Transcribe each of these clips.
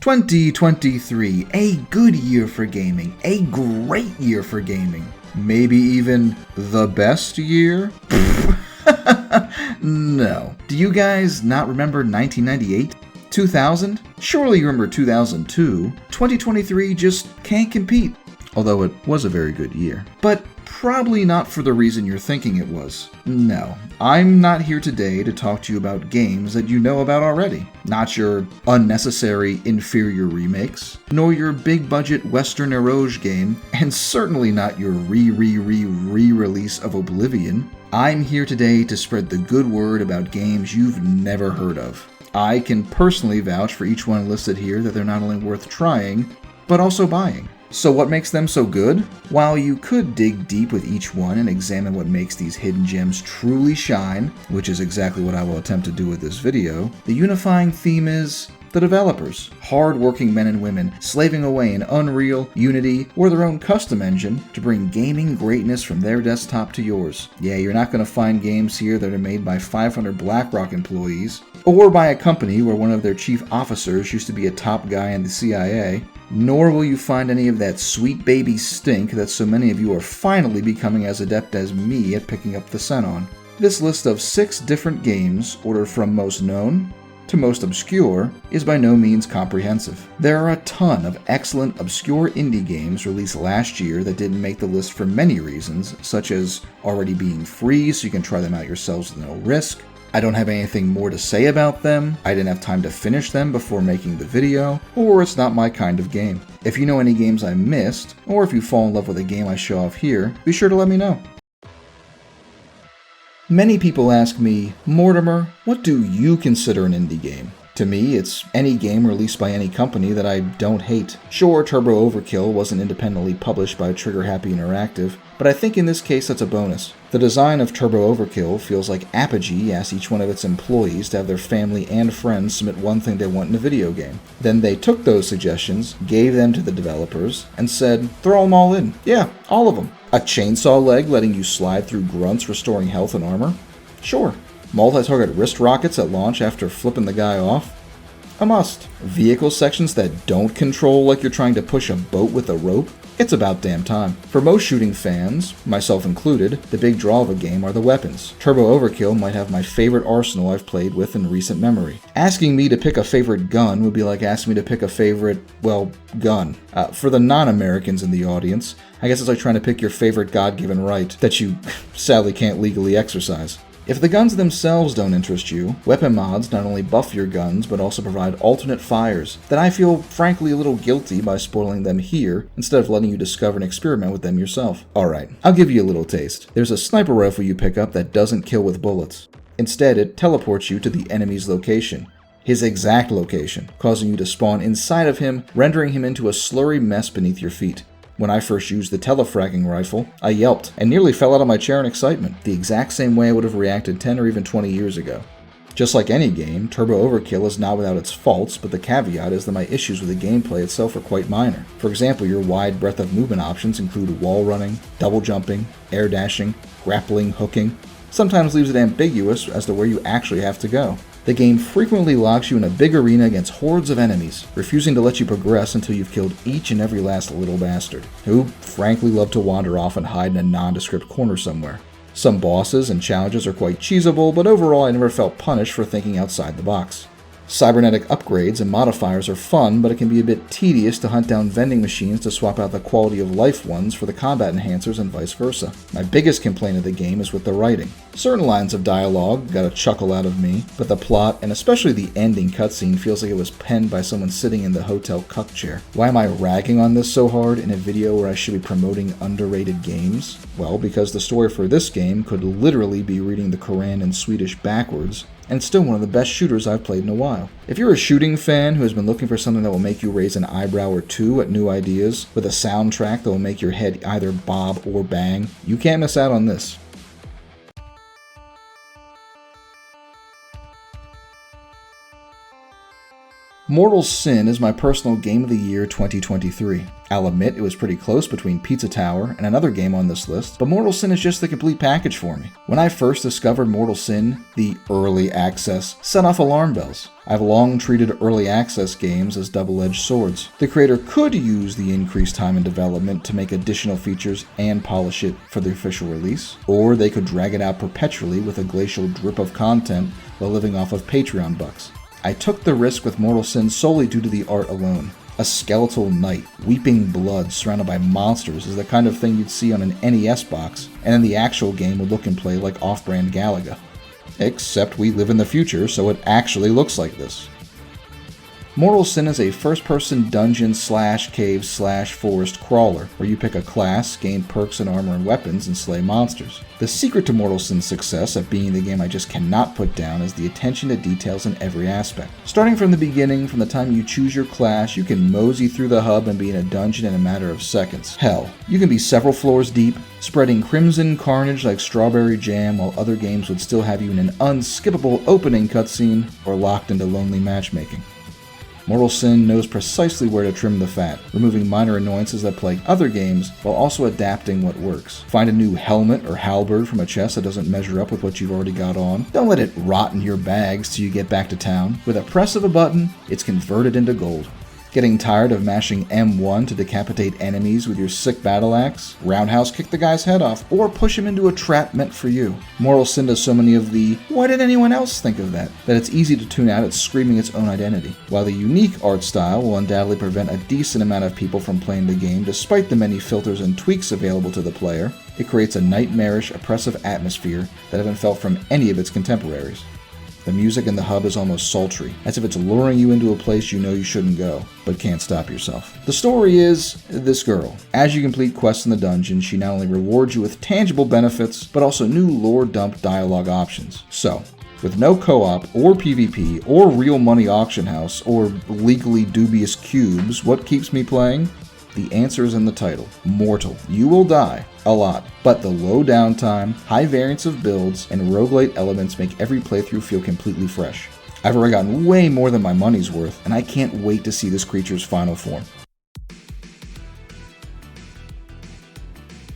2023, a good year for gaming, a great year for gaming, maybe even the best year? No. Do you guys not remember 1998? 2000? Surely you remember 2002. 2023 just can't compete. Although it was a very good year. But probably not for the reason you're thinking it was. No, I'm not here today to talk to you about games that you know about already. Not your unnecessary inferior remakes, nor your big-budget Western eroge game, and certainly not your re-release of Oblivion. I'm here today to spread the good word about games you've never heard of. I can personally vouch for each one listed here that they're not only worth trying, but also buying. So what makes them so good? While you could dig deep with each one and examine what makes these hidden gems truly shine, which is exactly what I will attempt to do with this video, the unifying theme is the developers. Hard-working men and women slaving away in Unreal, Unity, or their own custom engine to bring gaming greatness from their desktop to yours. Yeah, you're not going to find games here that are made by 500 BlackRock employees, or by a company where one of their chief officers used to be a top guy in the CIA. Nor will you find any of that sweet baby stink that so many of you are finally becoming as adept as me at picking up the scent on. This list of 6 different games, ordered from most known to most obscure, is by no means comprehensive. There are a ton of excellent obscure indie games released last year that didn't make the list for many reasons, such as already being free so you can try them out yourselves with no risk. I don't have anything more to say about them, I didn't have time to finish them before making the video, or it's not my kind of game. If you know any games I missed, or if you fall in love with a game I show off here, be sure to let me know. Many people ask me, Mortimer, what do you consider an indie game? To me, it's any game released by any company that I don't hate. Sure, Turbo Overkill wasn't independently published by Trigger Happy Interactive, but I think in this case that's a bonus. The design of Turbo Overkill feels like Apogee asked each one of its employees to have their family and friends submit one thing they want in a video game. Then they took those suggestions, gave them to the developers, and said, throw them all in. Yeah, all of them. A chainsaw leg letting you slide through grunts restoring health and armor? Sure. Multi-target wrist rockets at launch after flipping the guy off? A must. Vehicle sections that don't control like you're trying to push a boat with a rope? It's about damn time. For most shooting fans, myself included, the big draw of a game are the weapons. Turbo Overkill might have my favorite arsenal I've played with in recent memory. Asking me to pick a favorite gun would be like asking me to pick a favorite, well, gun. For the non-Americans in the audience, I guess it's like trying to pick your favorite God-given right that you sadly can't legally exercise. If the guns themselves don't interest you, weapon mods not only buff your guns, but also provide alternate fires that I feel frankly a little guilty by spoiling them here instead of letting you discover and experiment with them yourself. Alright, I'll give you a little taste. There's a sniper rifle you pick up that doesn't kill with bullets. Instead, it teleports you to the enemy's location. His exact location, causing you to spawn inside of him, rendering him into a slurry mess beneath your feet. When I first used the telefragging rifle, I yelped and nearly fell out of my chair in excitement, the exact same way I would have reacted 10 or even 20 years ago. Just like any game, Turbo Overkill is not without its faults, but the caveat is that my issues with the gameplay itself are quite minor. For example, your wide breadth of movement options include wall running, double jumping, air dashing, grappling, hooking. Sometimes leaves it ambiguous as to where you actually have to go. The game frequently locks you in a big arena against hordes of enemies, refusing to let you progress until you've killed each and every last little bastard, who frankly love to wander off and hide in a nondescript corner somewhere. Some bosses and challenges are quite cheesable, but overall I never felt punished for thinking outside the box. Cybernetic upgrades and modifiers are fun, but it can be a bit tedious to hunt down vending machines to swap out the quality of life ones for the combat enhancers and vice versa. My biggest complaint of the game is with the writing. Certain lines of dialogue got a chuckle out of me, but the plot, and especially the ending cutscene, feels like it was penned by someone sitting in the hotel cuck chair. Why am I ragging on this so hard in a video where I should be promoting underrated games? Well, because the story for this game could literally be reading the Quran in Swedish backwards, and it's still one of the best shooters I've played in a while. If you're a shooting fan who has been looking for something that will make you raise an eyebrow or two at new ideas, with a soundtrack that will make your head either bob or bang, you can't miss out on this. Mortal Sin is my personal Game of the Year 2023. I'll admit it was pretty close between Pizza Tower and another game on this list, but Mortal Sin is just the complete package for me. When I first discovered Mortal Sin, the early access set off alarm bells. I've long treated early access games as double-edged swords. The creator could use the increased time in development to make additional features and polish it for the official release, or they could drag it out perpetually with a glacial drip of content while living off of Patreon bucks. I took the risk with Mortal Sin solely due to the art alone. A skeletal knight, weeping blood, surrounded by monsters is the kind of thing you'd see on an NES box, and then the actual game would look and play like off-brand Galaga. Except we live in the future, so it actually looks like this. Mortal Sin is a first-person dungeon/cave/forest crawler, where you pick a class, gain perks and armor and weapons, and slay monsters. The secret to Mortal Sin's success at being the game I just cannot put down is the attention to details in every aspect. Starting from the beginning, from the time you choose your class, you can mosey through the hub and be in a dungeon in a matter of seconds. Hell, you can be several floors deep, spreading crimson carnage like strawberry jam, while other games would still have you in an unskippable opening cutscene or locked into lonely matchmaking. Mortal Sin knows precisely where to trim the fat, removing minor annoyances that plague other games while also adapting what works. Find a new helmet or halberd from a chest that doesn't measure up with what you've already got on. Don't let it rot in your bags till you get back to town. With a press of a button, it's converted into gold. Getting tired of mashing M1 to decapitate enemies with your sick battle axe? Roundhouse kick the guy's head off, or push him into a trap meant for you. Mortal Sin does so many of the "why did anyone else think of that?" that it's easy to tune out at screaming its own identity. While the unique art style will undoubtedly prevent a decent amount of people from playing the game despite the many filters and tweaks available to the player, it creates a nightmarish, oppressive atmosphere that haven't felt from any of its contemporaries. The music in the hub is almost sultry, as if it's luring you into a place you know you shouldn't go, but can't stop yourself. The story is this girl. As you complete quests in the dungeon, she not only rewards you with tangible benefits, but also new lore-dump dialogue options. So, with no co-op, or PvP, or real money auction house, or legally dubious cubes, what keeps me playing? The answer is in the title. Mortal. You will die. A lot. But the low downtime, high variance of builds, and roguelite elements make every playthrough feel completely fresh. I've already gotten way more than my money's worth, and I can't wait to see this creature's final form.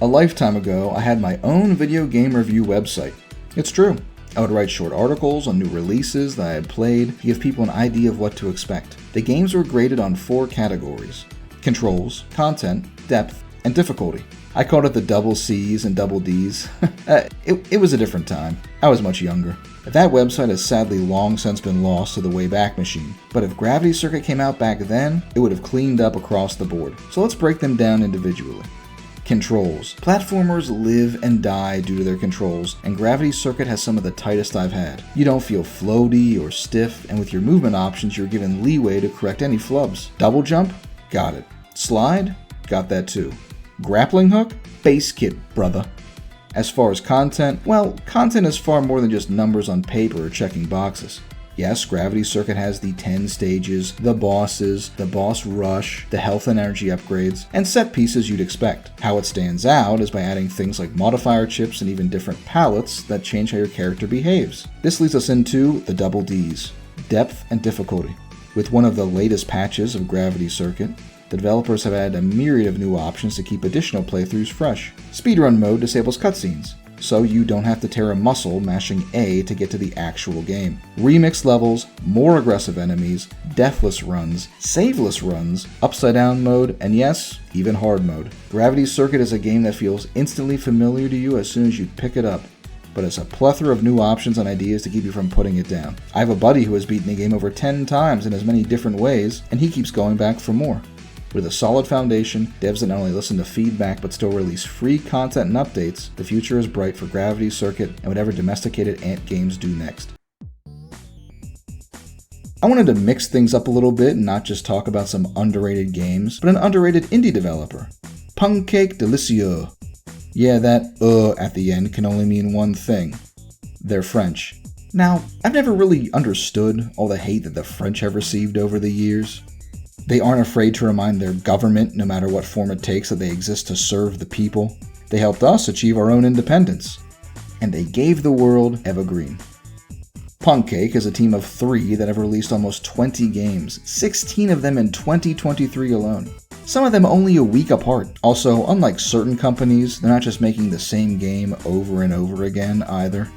A lifetime ago, I had my own video game review website. It's true. I would write short articles on new releases that I had played to give people an idea of what to expect. The games were graded on 4 categories: controls, content, depth, and difficulty. I called it the double C's and double D's. It was a different time. I was much younger. That website has sadly long since been lost to the Wayback Machine, but if Gravity Circuit came out back then, it would have cleaned up across the board. So let's break them down individually. Controls. Platformers live and die due to their controls, and Gravity Circuit has some of the tightest I've had. You don't feel floaty or stiff, and with your movement options, you're given leeway to correct any flubs. Double jump? Got it. Slide? Got that too. Grappling hook? Base kit, brother. As far as content, well, content is far more than just numbers on paper or checking boxes. Yes, Gravity Circuit has the 10 stages, the bosses, the boss rush, the health and energy upgrades, and set pieces you'd expect. How it stands out is by adding things like modifier chips and even different palettes that change how your character behaves. This leads us into the double D's, depth and difficulty. With one of the latest patches of Gravity Circuit, the developers have added a myriad of new options to keep additional playthroughs fresh. Speedrun mode disables cutscenes, so you don't have to tear a muscle mashing A to get to the actual game. Remixed levels, more aggressive enemies, deathless runs, saveless runs, upside down mode, and yes, even hard mode. Gravity Circuit is a game that feels instantly familiar to you as soon as you pick it up, but it's a plethora of new options and ideas to keep you from putting it down. I have a buddy who has beaten the game over 10 times in as many different ways, and he keeps going back for more. With a solid foundation, devs that not only listen to feedback but still release free content and updates, the future is bright for Gravity Circuit and whatever domesticated ant games do next. I wanted to mix things up a little bit and not just talk about some underrated games, but an underrated indie developer. Punkcake Delicieux. Yeah, that at the end can only mean one thing. They're French. Now, I've never really understood all the hate that the French have received over the years. They aren't afraid to remind their government, no matter what form it takes, that they exist to serve the people. They helped us achieve our own independence. And they gave the world Evergreen. Punkcake is a team of 3 that have released almost 20 games, 16 of them in 2023 alone. Some of them only a week apart. Also, unlike certain companies, they're not just making the same game over and over again either.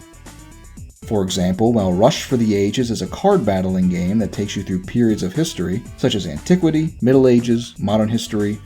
For example, while Rush for the Ages is a card battling game that takes you through periods of history, such as Antiquity, Middle Ages, Modern History,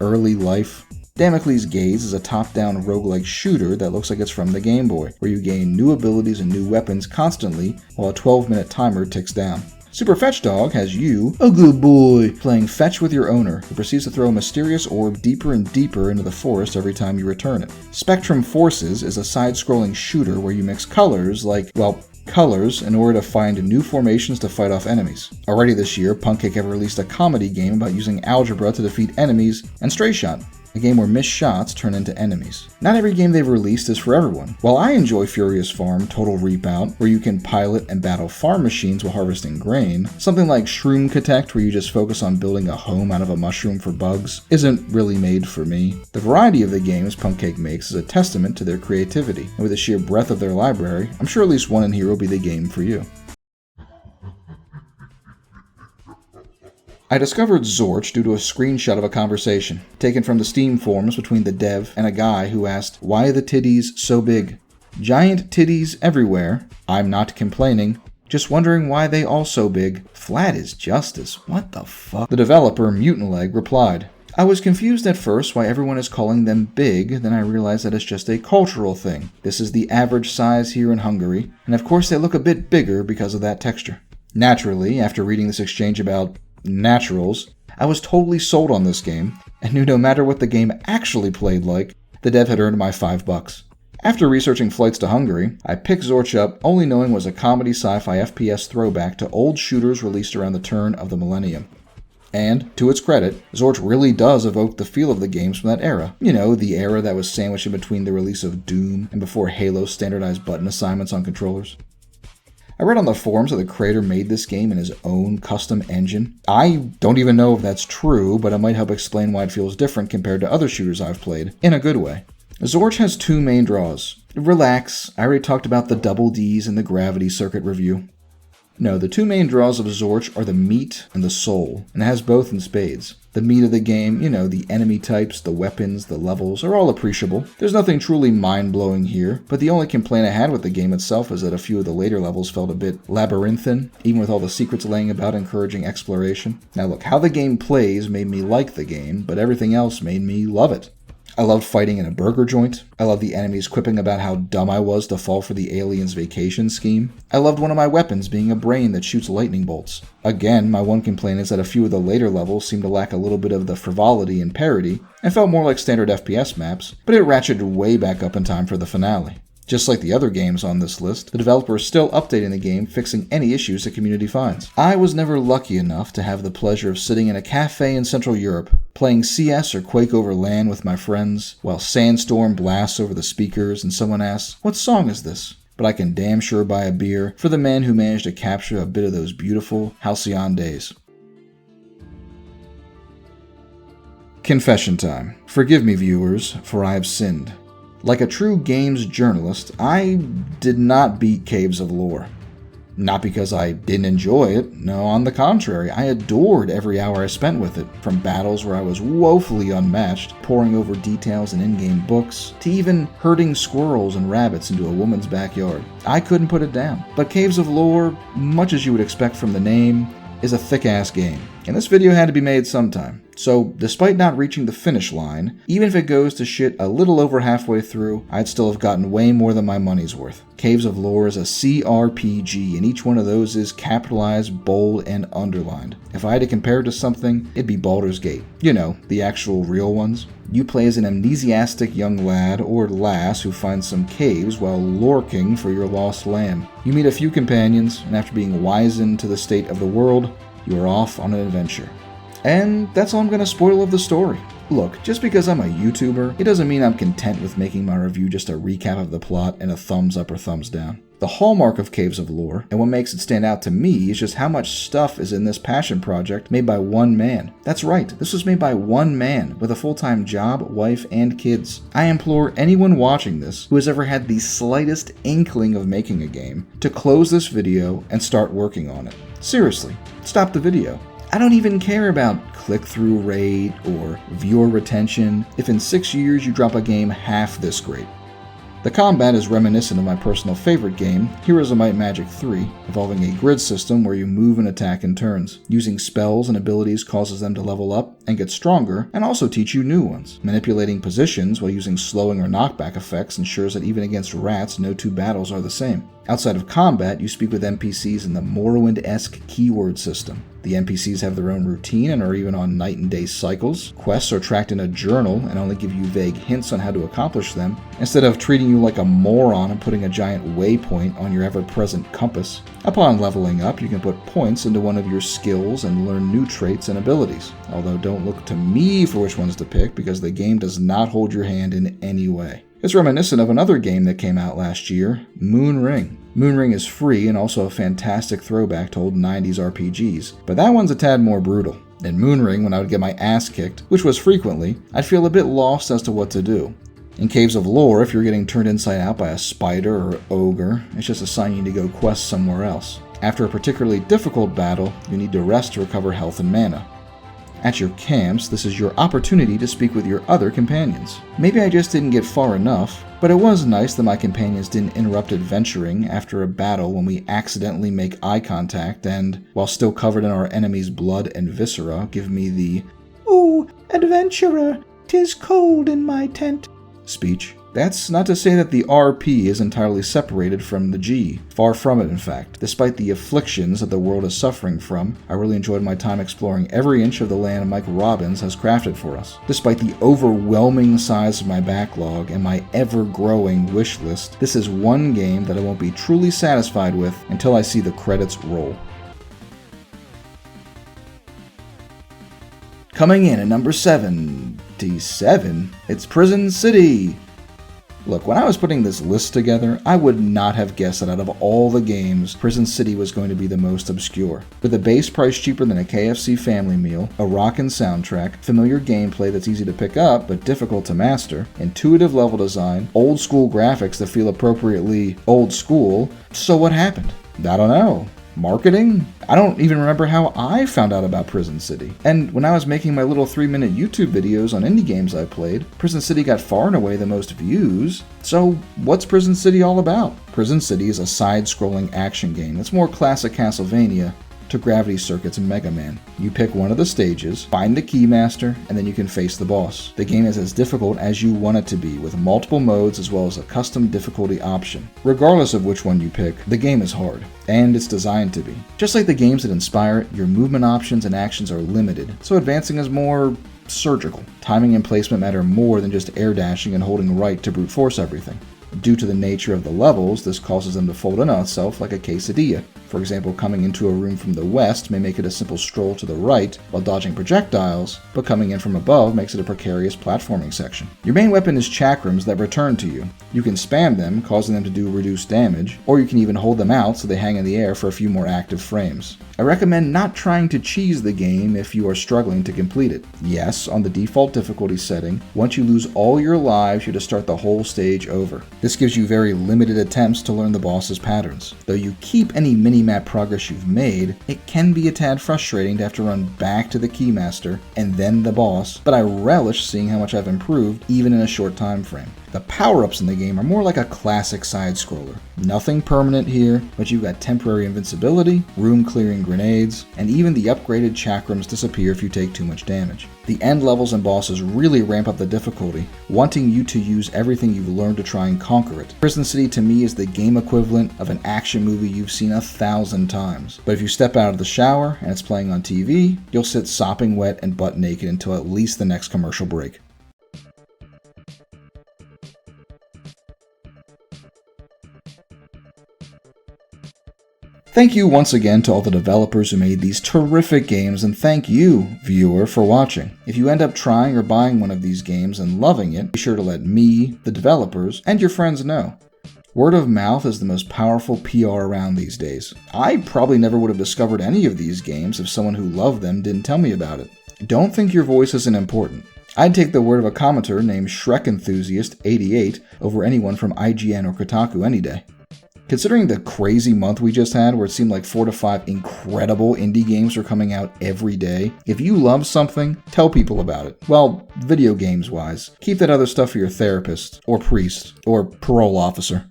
Early Life, Damocles' Gaze is a top-down roguelike shooter that looks like it's from the Game Boy, where you gain new abilities and new weapons constantly while a 12-minute timer ticks down. Super Fetch Dog has you, a good boy, playing fetch with your owner, who proceeds to throw a mysterious orb deeper and deeper into the forest every time you return it. Spectrum Forces is a side-scrolling shooter where you mix colors in order to find new formations to fight off enemies. Already this year, Punkcake have released a comedy game about using algebra to defeat enemies, and Stray Shot, a game where missed shots turn into enemies. Not every game they've released is for everyone. While I enjoy Furious Farm Total Reapout, where you can pilot and battle farm machines while harvesting grain, something like Shroom Protect, where you just focus on building a home out of a mushroom for bugs, isn't really made for me. The variety of the games Punkcake makes is a testament to their creativity, and with the sheer breadth of their library, I'm sure at least one in here will be the game for you. I discovered Zortch due to a screenshot of a conversation, taken from the Steam forums between the dev and a guy who asked, "Why are the titties so big? Giant titties everywhere. I'm not complaining. Just wondering why they all so big. Flat is justice. What the fuck?" The developer, Mutant Leg, replied, "I was confused at first why everyone is calling them big, then I realized that it's just a cultural thing. This is the average size here in Hungary, and of course they look a bit bigger because of that texture." Naturally, after reading this exchange about naturals, I was totally sold on this game, and knew no matter what the game actually played like, the dev had earned my $5. After researching flights to Hungary, I picked Zortch up, only knowing it was a comedy sci-fi FPS throwback to old shooters released around the turn of the millennium. And, to its credit, Zortch really does evoke the feel of the games from that era. You know, the era that was sandwiched in between the release of Doom and before Halo standardized button assignments on controllers. I read on the forums that the creator made this game in his own custom engine. I don't even know if that's true, but it might help explain why it feels different compared to other shooters I've played, in a good way. Zortch has 2 main draws. Relax, I already talked about the double Ds in the Gravity Circuit review. No, the 2 main draws of Zortch are the meat and the soul, and it has both in spades. The meat of the game, you know, the enemy types, the weapons, the levels, are all appreciable. There's nothing truly mind-blowing here, but the only complaint I had with the game itself is that a few of the later levels felt a bit labyrinthine, even with all the secrets laying about encouraging exploration. Now look, how the game plays made me like the game, but everything else made me love it. I loved fighting in a burger joint. I loved the enemies quipping about how dumb I was to fall for the aliens' vacation scheme. I loved one of my weapons being a brain that shoots lightning bolts. Again, my one complaint is that a few of the later levels seemed to lack a little bit of the frivolity and parody, and felt more like standard FPS maps, but it ratcheted way back up in time for the finale. Just like the other games on this list, the developer is still updating the game, fixing any issues the community finds. I was never lucky enough to have the pleasure of sitting in a cafe in Central Europe, playing CS or Quake over LAN with my friends, while Sandstorm blasts over the speakers and someone asks, "What song is this?" But I can damn sure buy a beer for the man who managed to capture a bit of those beautiful halcyon days. Confession time. Forgive me, viewers, for I have sinned. Like a true games journalist, I did not beat Caves of Lore. Not because I didn't enjoy it, no, on the contrary, I adored every hour I spent with it, from battles where I was woefully unmatched, poring over details in in-game books, to even herding squirrels and rabbits into a woman's backyard. I couldn't put it down. But Caves of Lore, much as you would expect from the name, is a thick-ass game, and this video had to be made sometime. So, despite not reaching the finish line, even if it goes to shit a little over halfway through, I'd still have gotten way more than my money's worth. Caves of Lore is a CRPG, and each one of those is capitalized, bold, and underlined. If I had to compare it to something, it'd be Baldur's Gate. You know, the actual real ones. You play as an amnesiastic young lad or lass who finds some caves while lorking for your lost lamb. You meet a few companions, and after being wizened to the state of the world, you are off on an adventure. And that's all I'm going to spoil of the story. Look, just because I'm a YouTuber, it doesn't mean I'm content with making my review just a recap of the plot and a thumbs up or thumbs down. The hallmark of Caves of Lore, and what makes it stand out to me, is just how much stuff is in this passion project made by one man. That's right, this was made by one man, with a full-time job, wife, and kids. I implore anyone watching this who has ever had the slightest inkling of making a game to close this video and start working on it. Seriously, stop the video. I don't even care about click-through rate or viewer retention if in 6 years you drop a game half this great. The combat is reminiscent of my personal favorite game, Heroes of Might and Magic 3, involving a grid system where you move and attack in turns. Using spells and abilities causes them to level up and get stronger, and also teach you new ones. Manipulating positions while using slowing or knockback effects ensures that even against rats, no two battles are the same. Outside of combat, you speak with NPCs in the Morrowind-esque keyword system. The NPCs have their own routine and are even on night and day cycles. Quests are tracked in a journal and only give you vague hints on how to accomplish them, instead of treating you like a moron and putting a giant waypoint on your ever-present compass. Upon leveling up, you can put points into one of your skills and learn new traits and abilities. Although don't look to me for which ones to pick, because the game does not hold your hand in any way. It's reminiscent of another game that came out last year, Moonring. Moonring is free and also a fantastic throwback to old 90s RPGs, but that one's a tad more brutal. In Moonring, when I would get my ass kicked, which was frequently, I'd feel a bit lost as to what to do. In Caves of Lore, if you're getting turned inside out by a spider or ogre, it's just a sign you need to go quest somewhere else. After a particularly difficult battle, you need to rest to recover health and mana. At your camps, this is your opportunity to speak with your other companions. Maybe I just didn't get far enough, but it was nice that my companions didn't interrupt adventuring after a battle when we accidentally make eye contact and, while still covered in our enemy's blood and viscera, give me the "Ooh, adventurer, 'tis cold in my tent" speech. That's not to say that the RP is entirely separated from the G. Far from it, in fact. Despite the afflictions that the world is suffering from, I really enjoyed my time exploring every inch of the land Mike Robbins has crafted for us. Despite the overwhelming size of my backlog and my ever-growing wish list, this is one game that I won't be truly satisfied with until I see the credits roll. Coming in at number 77, it's Prison City. Look, when I was putting this list together, I would not have guessed that out of all the games, Prison City was going to be the most obscure. With a base price cheaper than a KFC family meal, a rockin' soundtrack, familiar gameplay that's easy to pick up but difficult to master, intuitive level design, old school graphics that feel appropriately old school, so what happened? I don't know. Marketing? I don't even remember how I found out about Prison City. And when I was making my little 3-minute YouTube videos on indie games I played, Prison City got far and away the most views. So what's Prison City all about? Prison City is a side-scrolling action game that's more classic Castlevania to Gravity Circuit's Mega Man. You pick one of the stages, find the Keymaster, and then you can face the boss. The game is as difficult as you want it to be, with multiple modes as well as a custom difficulty option. Regardless of which one you pick, the game is hard, and it's designed to be. Just like the games that inspire it, your movement options and actions are limited, so advancing is more surgical. Timing and placement matter more than just air dashing and holding right to brute force everything. Due to the nature of the levels, this causes them to fold in on itself like a quesadilla. For example, coming into a room from the west may make it a simple stroll to the right while dodging projectiles, but coming in from above makes it a precarious platforming section. Your main weapon is chakrams that return to you. You can spam them, causing them to do reduced damage, or you can even hold them out so they hang in the air for a few more active frames. I recommend not trying to cheese the game if you are struggling to complete it. Yes, on the default difficulty setting, once you lose all your lives, you have to start the whole stage over. This gives you very limited attempts to learn the boss's patterns. Though you keep any mini-map progress you've made, it can be a tad frustrating to have to run back to the Keymaster and then the boss, but I relish seeing how much I've improved even in a short time frame. The power-ups in the game are more like a classic side-scroller. Nothing permanent here, but you've got temporary invincibility, room-clearing grenades, and even the upgraded chakrams disappear if you take too much damage. The end levels and bosses really ramp up the difficulty, wanting you to use everything you've learned to try and conquer it. Prison City to me is the game equivalent of an action movie you've seen 1,000 times. But if you step out of the shower and it's playing on TV, you'll sit sopping wet and butt naked until at least the next commercial break. Thank you once again to all the developers who made these terrific games, and thank you, viewer, for watching. If you end up trying or buying one of these games and loving it, be sure to let me, the developers, and your friends know. Word of mouth is the most powerful PR around these days. I probably never would have discovered any of these games if someone who loved them didn't tell me about it. Don't think your voice isn't important. I'd take the word of a commenter named Shrek Enthusiast 88 over anyone from IGN or Kotaku any day. Considering the crazy month we just had where it seemed like 4 to 5 incredible indie games were coming out every day, if you love something, tell people about it. Well, video games wise. Keep that other stuff for your therapist, or priest, or parole officer.